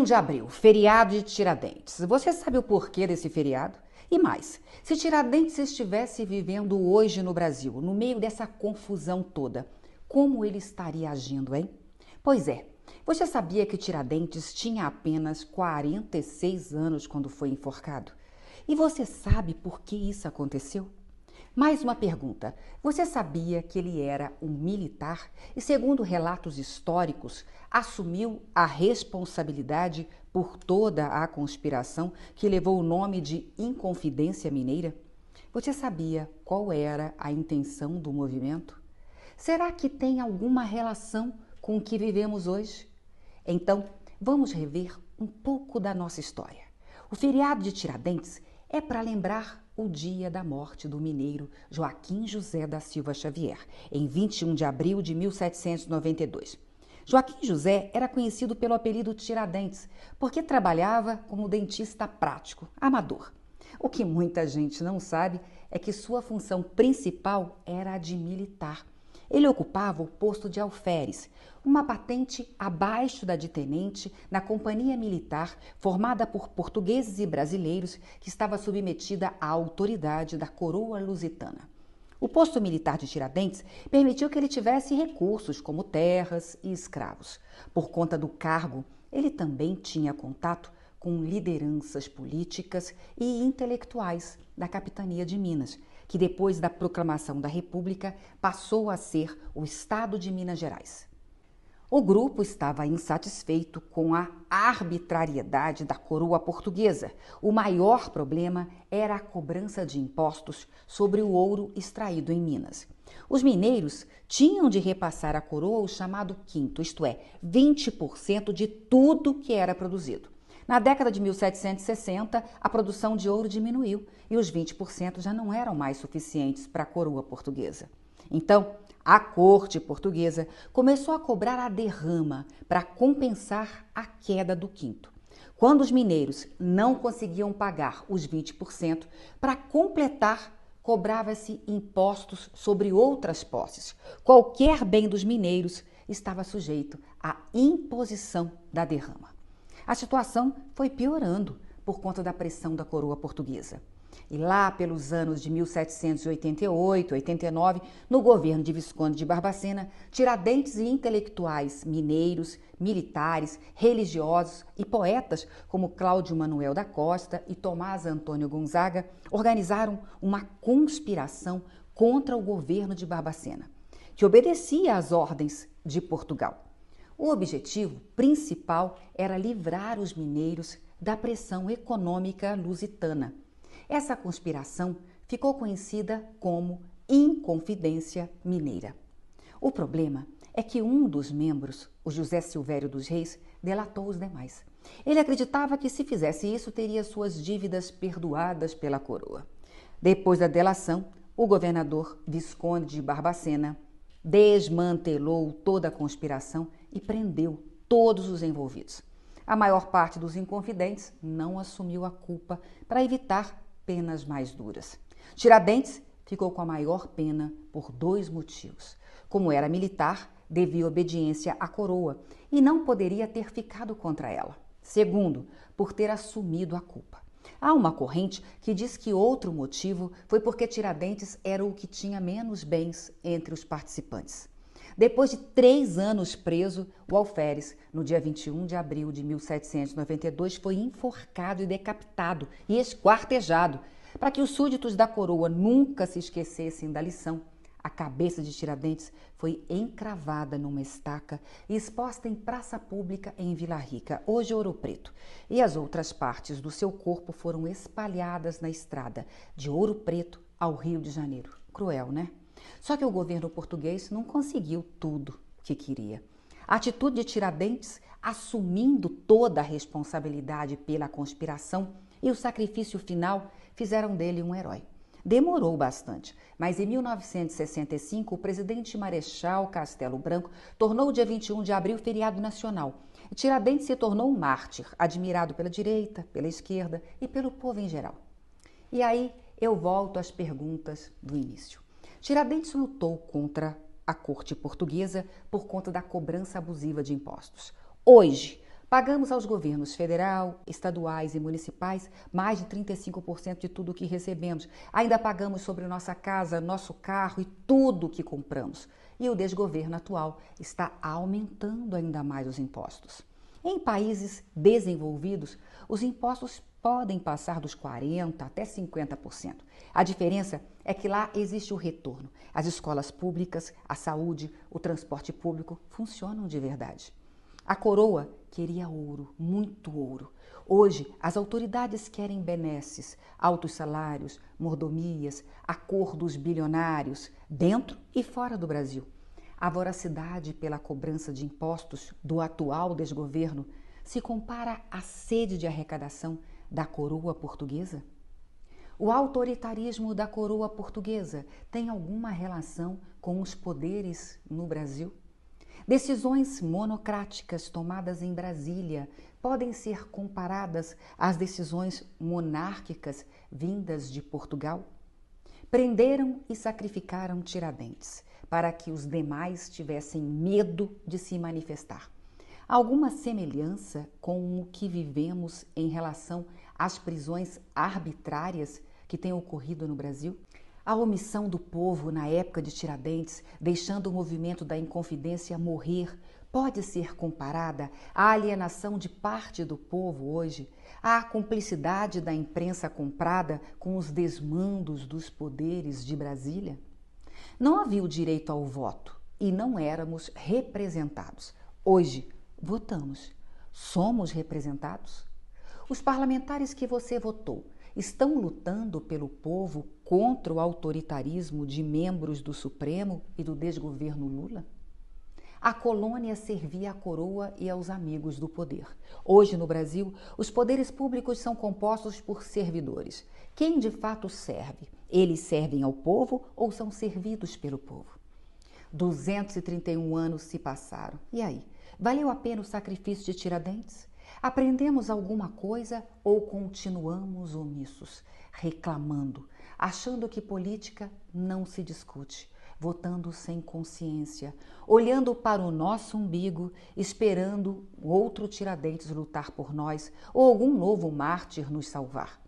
21 de abril, feriado de Tiradentes. Você sabe o porquê desse feriado? E mais, se Tiradentes estivesse vivendo hoje no Brasil, no meio dessa confusão toda, como ele estaria agindo, hein? Pois é, você sabia que Tiradentes tinha apenas 46 anos quando foi enforcado? E você sabe por que isso aconteceu? Mais uma pergunta. Você sabia que ele era um militar e, segundo relatos históricos, assumiu a responsabilidade por toda a conspiração que levou o nome de Inconfidência Mineira? Você sabia qual era a intenção do movimento? Será que tem alguma relação com o que vivemos hoje? Então, vamos rever um pouco da nossa história. O feriado de Tiradentes é para lembrar o dia da morte do mineiro Joaquim José da Silva Xavier, em 21 de abril de 1792. Joaquim José era conhecido pelo apelido Tiradentes, porque trabalhava como dentista prático, amador. O que muita gente não sabe é que sua função principal era a de militar. Ele ocupava o posto de alferes, uma patente abaixo da de tenente na companhia militar formada por portugueses e brasileiros que estava submetida à autoridade da coroa lusitana. O posto militar de Tiradentes permitiu que ele tivesse recursos como terras e escravos. Por conta do cargo, ele também tinha contato com lideranças políticas e intelectuais da capitania de Minas, que depois da proclamação da República passou a ser o Estado de Minas Gerais. O grupo estava insatisfeito com a arbitrariedade da coroa portuguesa. O maior problema era a cobrança de impostos sobre o ouro extraído em Minas. Os mineiros tinham de repassar à coroa o chamado quinto, isto é, 20% de tudo que era produzido. Na década de 1760, a produção de ouro diminuiu e os 20% já não eram mais suficientes para a coroa portuguesa. Então, a corte portuguesa começou a cobrar a derrama para compensar a queda do quinto. Quando os mineiros não conseguiam pagar os 20%, para completar, cobrava-se impostos sobre outras posses. Qualquer bem dos mineiros estava sujeito à imposição da derrama. A situação foi piorando por conta da pressão da coroa portuguesa. E lá pelos anos de 1788, 89, no governo de Visconde de Barbacena, Tiradentes e intelectuais mineiros, militares, religiosos e poetas como Cláudio Manuel da Costa e Tomás Antônio Gonzaga organizaram uma conspiração contra o governo de Barbacena, que obedecia às ordens de Portugal. O objetivo principal era livrar os mineiros da pressão econômica lusitana. Essa conspiração ficou conhecida como Inconfidência Mineira. O problema é que um dos membros, o José Silvério dos Reis, delatou os demais. Ele acreditava que se fizesse isso teria suas dívidas perdoadas pela coroa. Depois da delação, o governador Visconde de Barbacena desmantelou toda a conspiração e prendeu todos os envolvidos. A maior parte dos inconfidentes não assumiu a culpa para evitar penas mais duras. Tiradentes ficou com a maior pena por 2 motivos. Como era militar, devia obediência à coroa e não poderia ter ficado contra ela. Segundo, por ter assumido a culpa. Há uma corrente que diz que outro motivo foi porque Tiradentes era o que tinha menos bens entre os participantes. Depois de 3 anos preso, o alferes, no dia 21 de abril de 1792, foi enforcado e decapitado e esquartejado. Para que os súditos da coroa nunca se esquecessem da lição, a cabeça de Tiradentes foi encravada numa estaca e exposta em praça pública em Vila Rica, hoje Ouro Preto, e as outras partes do seu corpo foram espalhadas na estrada de Ouro Preto ao Rio de Janeiro. Cruel, né? Só que o governo português não conseguiu tudo o que queria. A atitude de Tiradentes, assumindo toda a responsabilidade pela conspiração e o sacrifício final, fizeram dele um herói. Demorou bastante, mas em 1965 o presidente Marechal Castelo Branco tornou o dia 21 de abril feriado nacional. E Tiradentes se tornou um mártir, admirado pela direita, pela esquerda e pelo povo em geral. E aí eu volto às perguntas do início. Tiradentes lutou contra a corte portuguesa por conta da cobrança abusiva de impostos. Hoje, Pagamos aos governos federal, estaduais e municipais mais de 35% de tudo o que recebemos. Ainda pagamos sobre nossa casa, nosso carro e tudo o que compramos. E o desgoverno atual está aumentando ainda mais os impostos. Em países desenvolvidos, os impostos podem passar dos 40% até 50%. A diferença é que lá existe o retorno. As escolas públicas, a saúde, o transporte público funcionam de verdade. A coroa queria ouro, muito ouro. Hoje, as autoridades querem benesses, altos salários, mordomias, acordos bilionários, dentro e fora do Brasil. A voracidade pela cobrança de impostos do atual desgoverno se compara à sede de arrecadação da coroa portuguesa? O autoritarismo da coroa portuguesa tem alguma relação com os poderes no Brasil? Decisões monocráticas tomadas em Brasília podem ser comparadas às decisões monárquicas vindas de Portugal? Prenderam e sacrificaram Tiradentes para que os demais tivessem medo de se manifestar. Alguma semelhança com o que vivemos em relação às prisões arbitrárias que têm ocorrido no Brasil? A omissão do povo na época de Tiradentes, deixando o movimento da Inconfidência morrer, pode ser comparada à alienação de parte do povo hoje, à cumplicidade da imprensa comprada com os desmandos dos poderes de Brasília? Não havia o direito ao voto e não éramos representados. Hoje, votamos. Somos representados? Os parlamentares que você votou estão lutando pelo povo contra o autoritarismo de membros do Supremo e do desgoverno Lula? A colônia servia à coroa e aos amigos do poder. Hoje, no Brasil, os poderes públicos são compostos por servidores. Quem de fato serve? Eles servem ao povo ou são servidos pelo povo? 231 anos se passaram. E aí? Valeu a pena o sacrifício de Tiradentes? Aprendemos alguma coisa ou continuamos omissos, reclamando, achando que política não se discute, votando sem consciência, olhando para o nosso umbigo, esperando outro Tiradentes lutar por nós ou algum novo mártir nos salvar?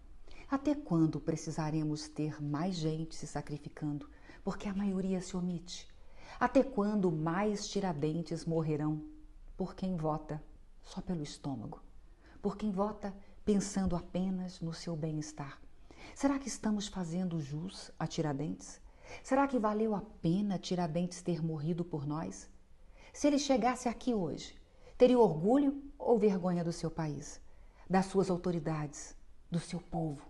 Até quando precisaremos ter mais gente se sacrificando, porque a maioria se omite? Até quando mais Tiradentes morrerão por quem vota só pelo estômago? Por quem vota pensando apenas no seu bem-estar? Será que estamos fazendo jus a Tiradentes? Será que valeu a pena Tiradentes ter morrido por nós? Se ele chegasse aqui hoje, teria orgulho ou vergonha do seu país, das suas autoridades, do seu povo?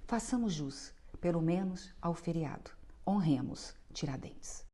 Façamos jus, pelo menos ao feriado. Honremos Tiradentes.